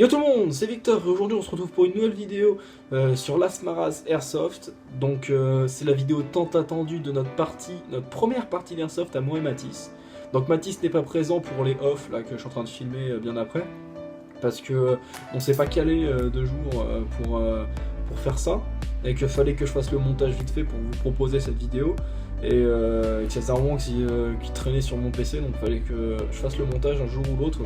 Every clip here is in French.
Yo tout le monde, c'est Victor et aujourd'hui on se retrouve pour une nouvelle vidéo sur l'Asmaras Airsoft. Donc c'est la vidéo tant attendue de notre première partie d'Airsoft à moi et Mathis. Donc Mathis n'est pas présent pour les off là que je suis en train de filmer bien après. Parce que on s'est pas calé de jour pour faire ça. Et qu'il fallait que je fasse le montage vite fait pour vous proposer cette vidéo. Et que c'est un moment qui traînait sur mon PC, donc il fallait que je fasse le montage un jour ou l'autre.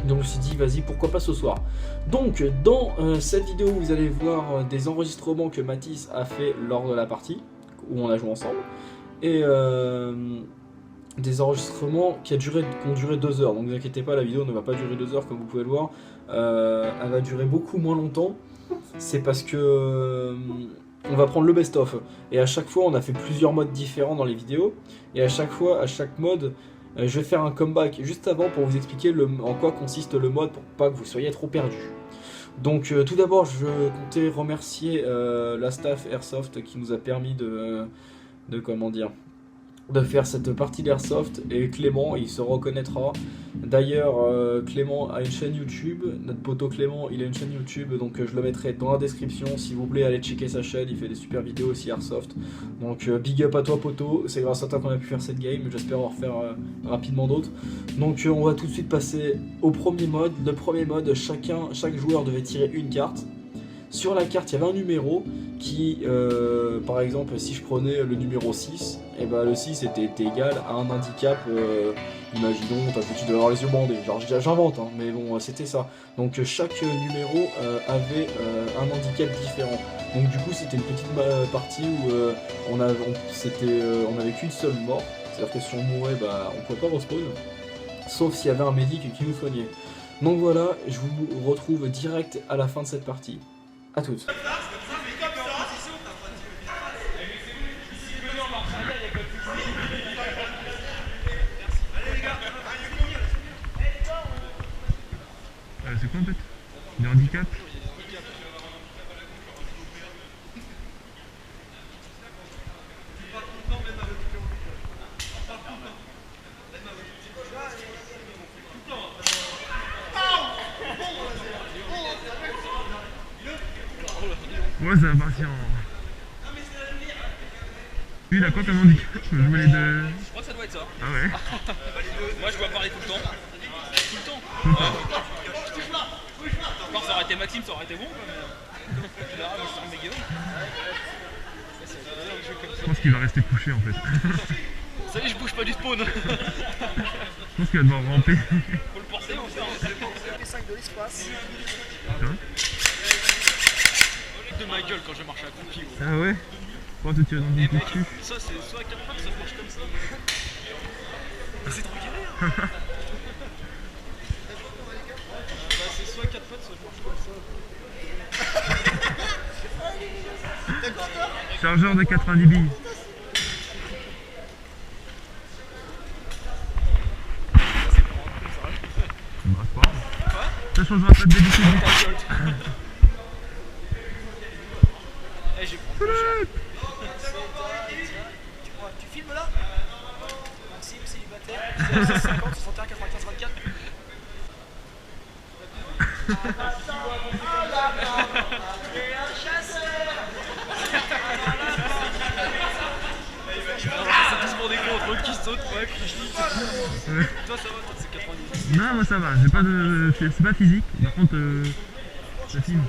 Donc je me suis dit vas-y pourquoi pas ce soir. Donc dans cette vidéo vous allez voir des enregistrements que Mathis a fait lors de la partie où on a joué ensemble. Et des enregistrements qui ont duré 2 heures. Donc ne vous inquiétez pas, la vidéo ne va pas durer 2 heures comme vous pouvez le voir. Elle va durer beaucoup moins longtemps. C'est parce que on va prendre le best-of. Et à chaque fois on a fait plusieurs modes différents dans les vidéos. Et à chaque fois, à chaque mode, je vais faire un comeback juste avant pour vous expliquer en quoi consiste le mode pour pas que vous soyez trop perdus. Donc tout d'abord je comptais remercier la staff Airsoft qui nous a permis de faire cette partie d'Airsoft, et Clément il se reconnaîtra. D'ailleurs Clément a une chaîne YouTube, notre poteau Clément il a une chaîne YouTube, donc je le mettrai dans la description, s'il vous plaît allez checker sa chaîne, il fait des super vidéos aussi Airsoft. Donc big up à toi poteau, c'est grâce à toi qu'on a pu faire cette game, j'espère en refaire rapidement d'autres. Donc on va tout de suite passer au premier mode. Le premier mode, chaque joueur devait tirer une carte. Sur la carte, il y avait un numéro qui, par exemple, si je prenais le numéro 6, et ben le 6 était égal à un handicap, imaginons, tu devais avoir les yeux bandés, genre j'invente, hein, mais bon, c'était ça. Donc chaque numéro avait un handicap différent. Donc du coup, c'était une petite partie où on avait qu'une seule mort, c'est-à-dire que si on mourait, bah, on pouvait pas respawn, sauf s'il y avait un médic qui nous soignait. Donc voilà, je vous retrouve direct à la fin de cette partie. A toutes. C'est quoi en fait? Des handicaps? Ouais, ça va partir en... Lui, il a quoi comme handicap? Je peux jouer les deux... Je crois que ça doit être ça. Ah ouais. Moi je dois parler tout le temps. Tout le temps. Encore ça aurait été Maxime, ça aurait été bon. Mais... Là, moi je sors mes gueules. Je pense qu'il va rester couché en fait. Ça y est, je bouge pas du spawn. Je pense qu'il va devoir ramper. Faut le porter en fait. Les 5 de l'espace. Hein? De ma gueule quand je marche à croupi. Ah ouais? Pourquoi toi tu vas dans Et ton mec, cul? ça c'est soit à 4 pattes, ça marche comme ça. Mais c'est trop galère. Bah c'est soit 4 pattes, soit je marche comme ça. Chargeur de 90 billes. Ça me rase pas. Ça changera pas de d'habitude. Eh j'ai pris le cher. Tu filmes là? Maxime, célibataire, 50, 61, 95, 24. Et un chasseur. C'est tous pour des cons, l'autre qui saute, ouais, qui chie. Toi ça va, toi c'est 90. Non, moi ça va, j'ai pas de... c'est pas physique, par contre ça filme.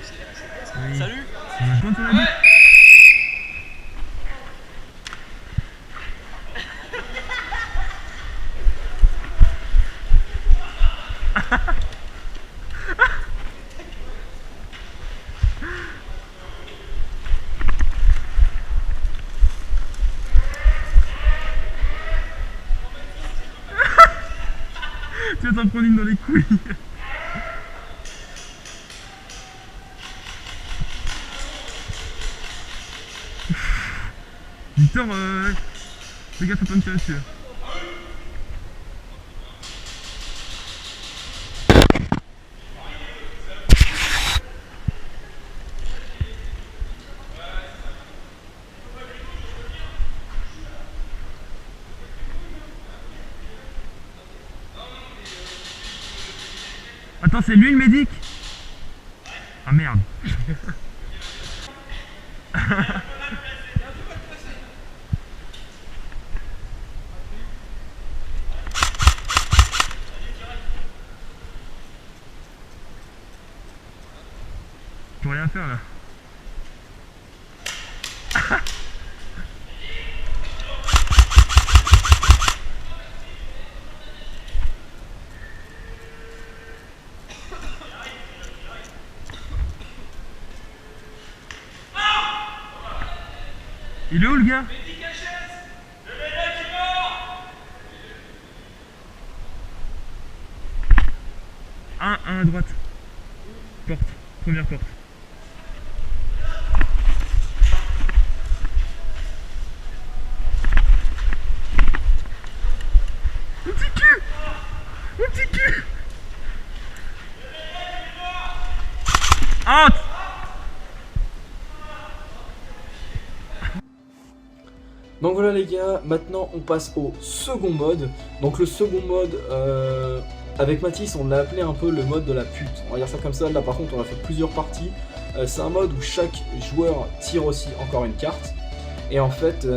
Oui. Salut. Je compte sur la vie. Tu vas t'en prendre une dans les couilles. Victor, fais gaffe à pas me tirer dessus. Attends, c'est lui le médic? Ah merde. Je peux rien faire là. Il est où le gars? 1 à droite. Porte. Première porte. Mon petit cul! Mon petit cul! Entre! Donc voilà les gars, maintenant on passe au second mode. Donc le second mode, avec Mathis on l'a appelé un peu le mode de la pute. On va dire ça comme ça, là par contre on a fait plusieurs parties. C'est un mode où chaque joueur tire aussi encore une carte. Et en fait,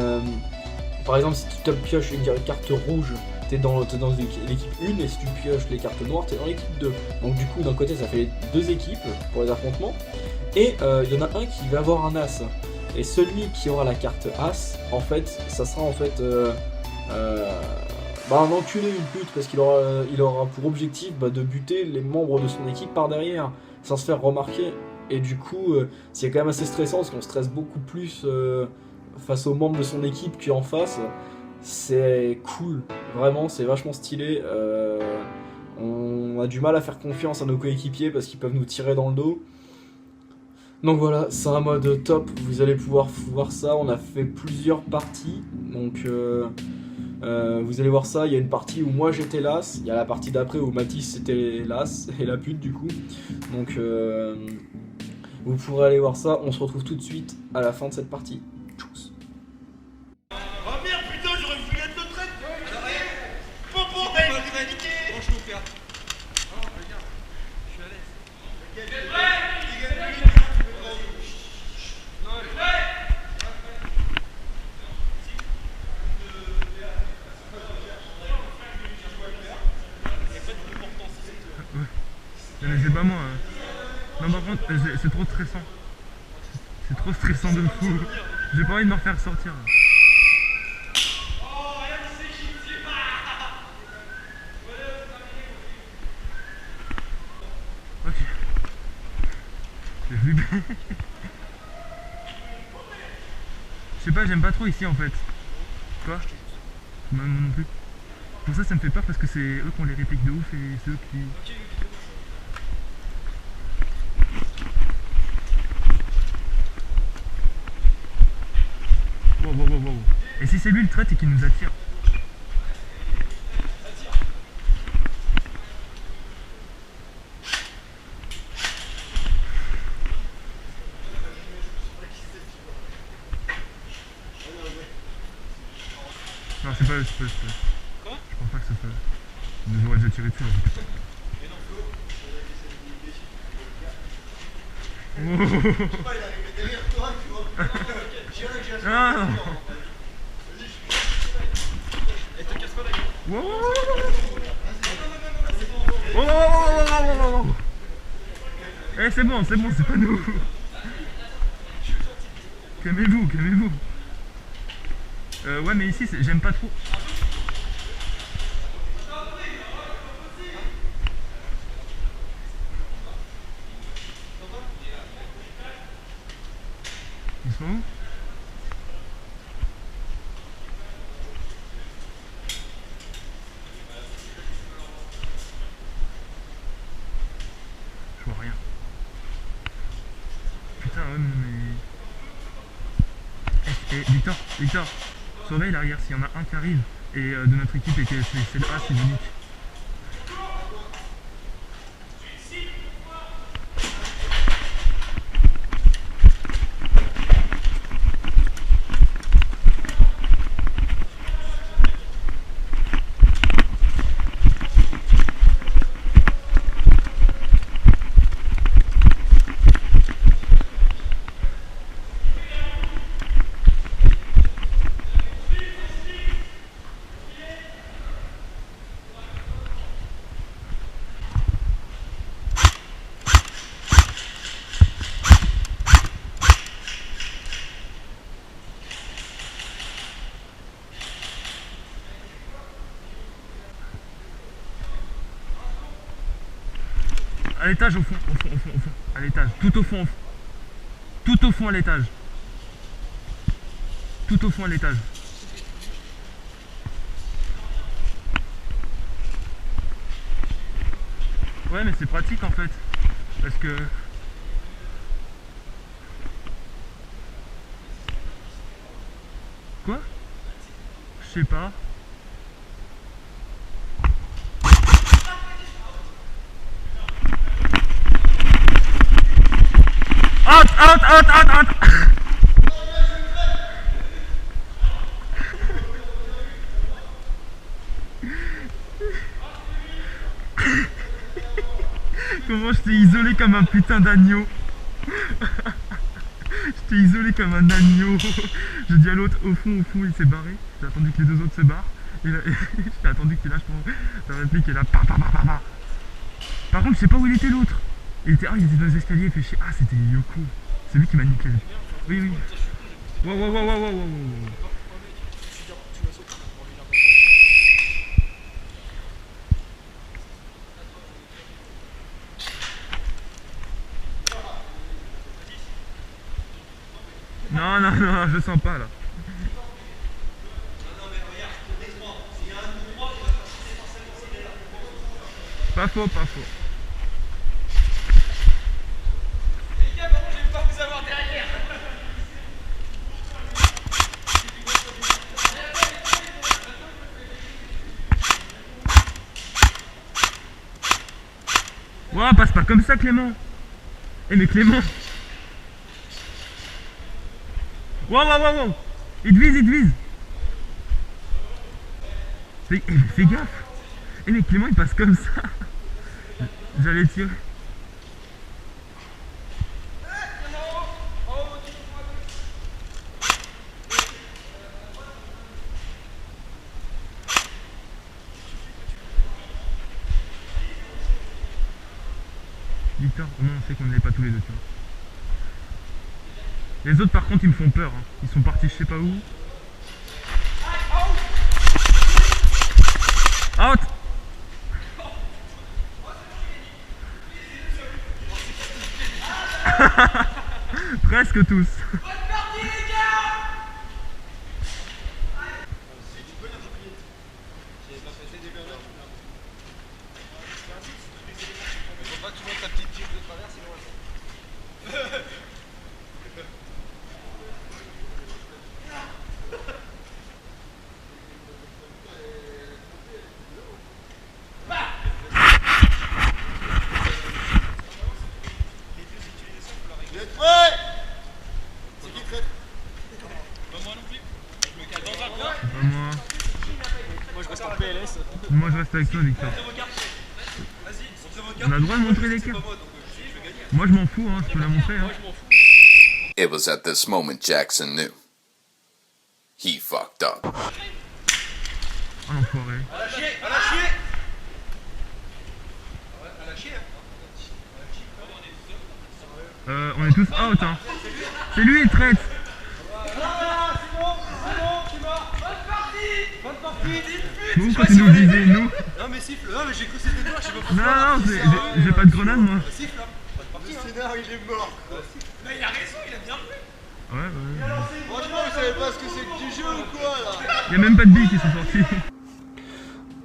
par exemple si tu te pioches une carte rouge, t'es dans l'équipe 1, et si tu pioches les cartes noires, t'es dans l'équipe 2. Donc du coup d'un côté ça fait 2 équipes pour les affrontements. Et il y en a un qui va avoir un as. Et celui qui aura la carte As, en fait, ça sera en fait un enculé, une pute, parce qu'il aura pour objectif de buter les membres de son équipe par derrière, sans se faire remarquer. Et du coup, c'est quand même assez stressant, parce qu'on stresse beaucoup plus face aux membres de son équipe qu'en face. C'est cool, vraiment, c'est vachement stylé. On a du mal à faire confiance à nos coéquipiers, parce qu'ils peuvent nous tirer dans le dos. Donc voilà, c'est un mode top, vous allez pouvoir voir ça, on a fait plusieurs parties, donc vous allez voir ça, il y a une partie où moi j'étais l'as, il y a la partie d'après où Mathis c'était l'as et la pute du coup, donc vous pourrez aller voir ça, on se retrouve tout de suite à la fin de cette partie. Tchuss. Oh merde, putain, j'aurais voulu être de traite. Pompon, il m'a niqué. Franchement, frère. Oh, regarde, je suis à l'aise. T'es prêt? C'est pas moi. Non, par contre, c'est trop stressant. C'est trop stressant de fou. J'ai pas envie de me refaire sortir. Ok. J'ai vu. Je sais pas, j'aime pas trop ici en fait. Quoi? Moi non plus. Pour ça, ça me fait peur parce que c'est eux qui ont les répliques de ouf et c'est eux qui. Wow. Et si c'est lui le traite et qu'il nous attire? Non, c'est pas eux. Quoi? Je pense pas que ça soit eux. Ils nous auraient déjà tiré dessus. Il arrivait derrière toi, tu vois. Ah non. Et te casse pas la gueule. Wow. Eh, c'est bon, c'est pas nous. Calmez-vous. Ouais, mais ici, j'aime pas trop. Ils sont où? Je vois rien. Putain, ouais, mais... Victor, surveille l'arrière s'il y en a un qui arrive et de notre équipe et que c'est le A, c'est unique. À l'étage, au fond, à l'étage, tout au fond, tout au fond à l'étage. Tout au fond à l'étage. Ouais, mais c'est pratique en fait, parce que... Quoi? Je sais pas. Out. Comment je t'ai isolé comme un putain d'agneau. Je t'ai isolé comme un agneau. J'ai dit à l'autre, au fond, il s'est barré. J'ai attendu que les deux autres se barrent. Et là, j'ai attendu que tu lâches ta réplique et là, pa. Par contre, je sais pas où il était l'autre. Il était dans les escaliers, il fait chier. Ah, c'était Yoko. C'est lui qui m'a niqué. Oui. Wow. Non, je sens pas là. Pas faux. Les gars, par contre, j'aime pas vous avoir derrière. Ouah, passe pas comme ça, Clément. Eh mais Clément. Wow. Il te vise. Fais gaffe. Eh mais Clément il passe comme ça. J'allais tirer. Victor, au moins on sait qu'on n'est pas tous les deux, tu vois. Les autres par contre ils me font peur, hein. Ils sont partis je sais pas où. Out. Presque tous. Moi je reste avec toi, Victor. On a le droit de montrer les cartes. Moi je m'en fous, hein, je peux la montrer. Hein. It was at this moment Jackson knew. He fucked up. Oh l'enfoiré. On est tous out, hein. C'est lui il traite. Nous, quand tu nous disais, nous. Non mais siffle, non mais j'ai cru que c'était toi, je sais pas pourquoi. Non, j'ai pas de grenade moi. Siffle là. Le scénar il est mort. Mais il a raison, il a bien plu. Ouais. Franchement vous savez pas ce que c'est que du jeu ou quoi là? Y'a même pas de billes qui sont sortis.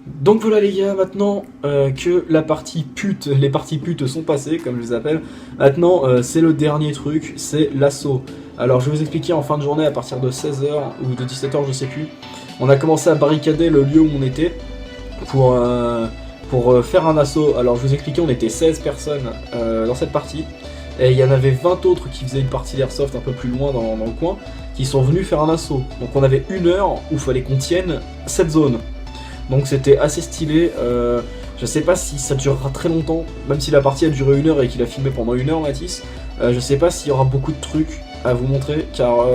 Donc voilà les gars, maintenant que la partie pute, les parties putes sont passées, comme je les appelle, maintenant c'est le dernier truc, c'est l'assaut. Alors je vais vous expliquer en fin de journée à partir de 16h ou de 17h, je sais plus. On a commencé à barricader le lieu où on était pour faire un assaut. Alors je vous expliquais, on était 16 personnes dans cette partie. Et il y en avait 20 autres qui faisaient une partie d'airsoft un peu plus loin dans le coin, qui sont venus faire un assaut. Donc on avait 1 heure où il fallait qu'on tienne cette zone. Donc c'était assez stylé. Je sais pas si ça durera très longtemps, même si la partie a duré 1 heure et qu'il a filmé pendant 1 heure, Mathis. Je sais pas s'il y aura beaucoup de trucs à vous montrer, car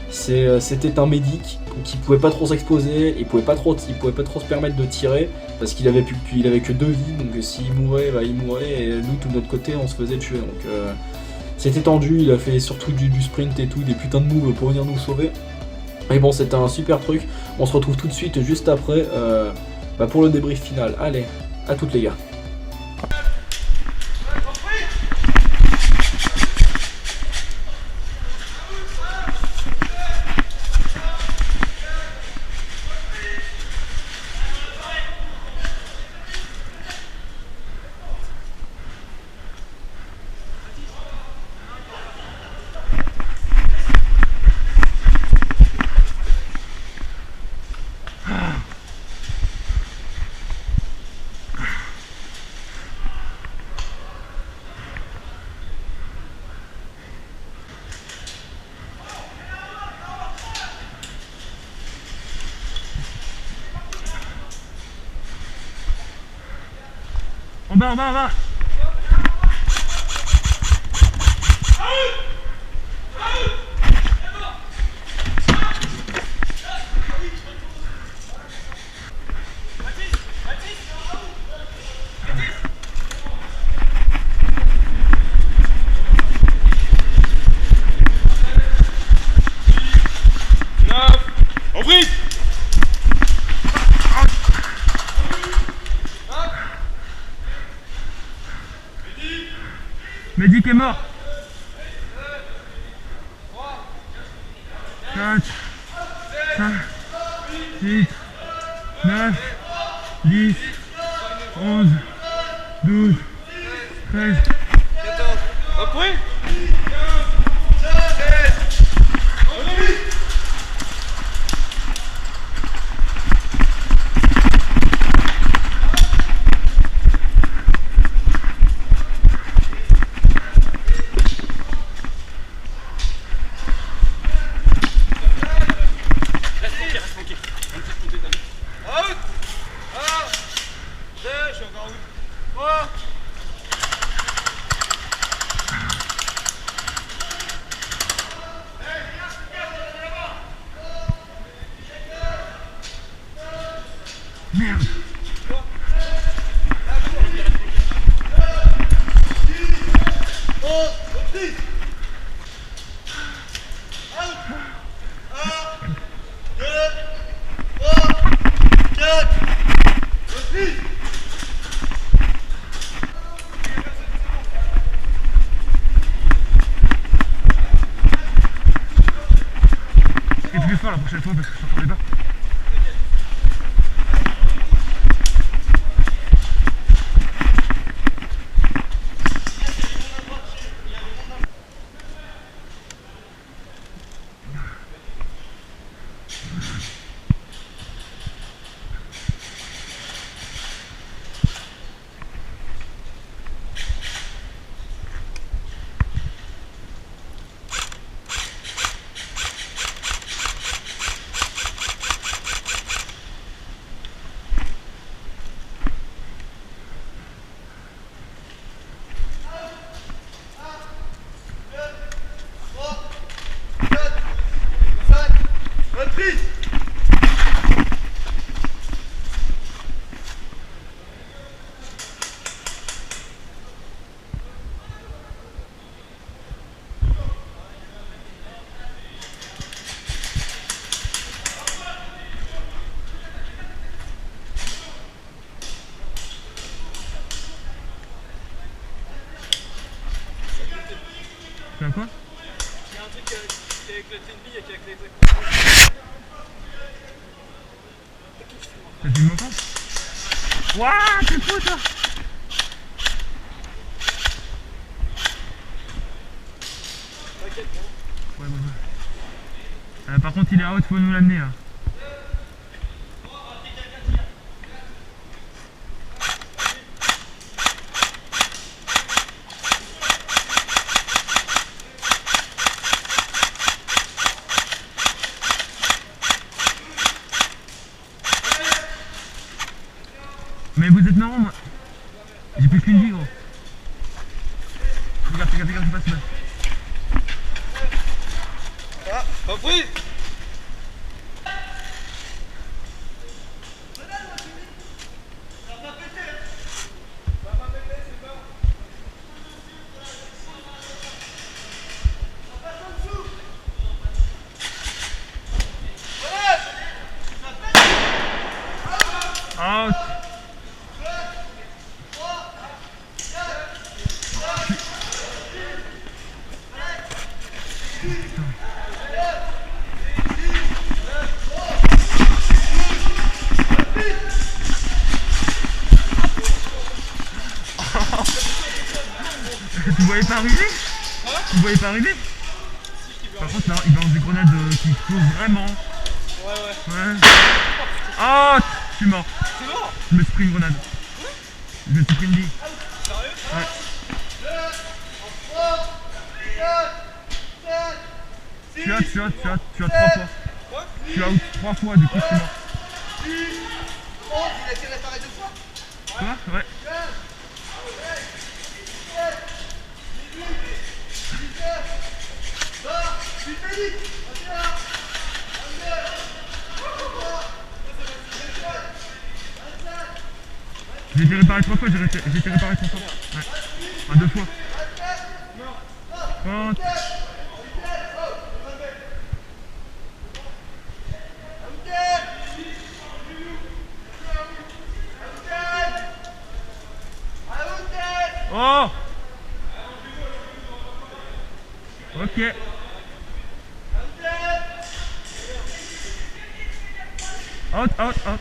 c'était un médic qui pouvait pas trop s'exposer, il pouvait pas trop se permettre de tirer parce qu'il avait que 2 vies, donc s'il mourait, bah, il mourrait et nous tout de notre côté on se faisait tuer. Donc c'était tendu, il a fait surtout du sprint et tout, des putains de moves pour venir nous sauver. Et bon, c'était un super truc. On se retrouve tout de suite juste après pour le débrief final. Allez, à toutes les gars. En bas, en bas, en bas. En prise. Médic est mort. 4, 5, 6, 9, 10, 11, 12, 13. 14. Après. Merde. Et plus fort la prochaine fois parce que je t'entendais pas. C'est un quoi? Il y a un truc qui a éclaté une bille et qui a éclaté. Ça filme encore? Wouah, t'es fou toi! T'inquiète, Ouais. Par contre il est out, faut nous l'amener là. Mais vous êtes marrant moi. J'ai plus qu'une vie gros. Regarde, c'est pas si mal. Ah, en prise. Out. Tu voyais pas arriver? Tu voyais pas arriver? Par contre là, il balance des grenades qui explosent vraiment. Ouais. Ah, je suis mort. C'est mort. Je me suis pris une grenade. Je me suis pris une bille. Sérieux? Ouais. Tu as 3 fois. Quoi? Tu as out 3 fois, du coup je suis mort. Il a tiré pareil 2 fois. Quoi? Ouais. J'ai été réparé 3 fois, j'ai été réparé 3 fois. Ouais. Enfin 2 fois. Oh. Oh. Ok. Out, out, out.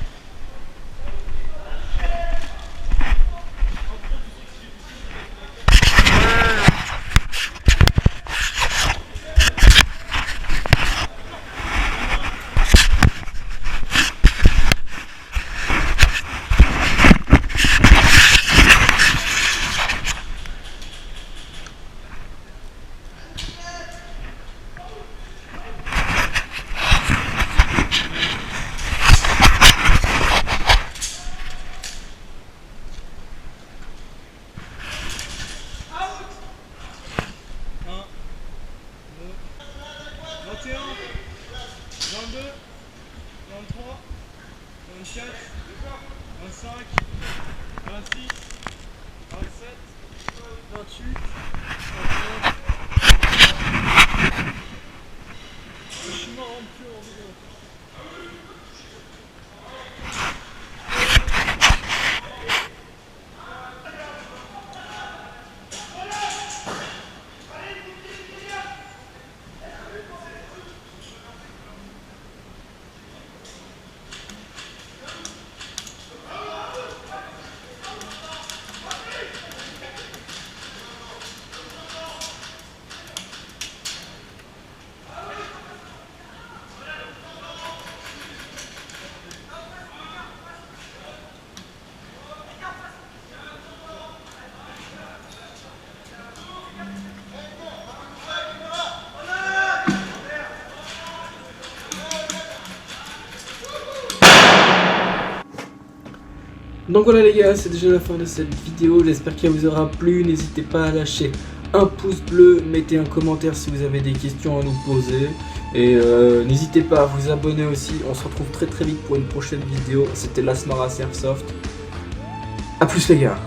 Donc voilà les gars, c'est déjà la fin de cette vidéo, j'espère qu'elle vous aura plu, n'hésitez pas à lâcher un pouce bleu, mettez un commentaire si vous avez des questions à nous poser, et n'hésitez pas à vous abonner aussi, on se retrouve très vite pour une prochaine vidéo, c'était Las Maras Airsoft, à plus les gars.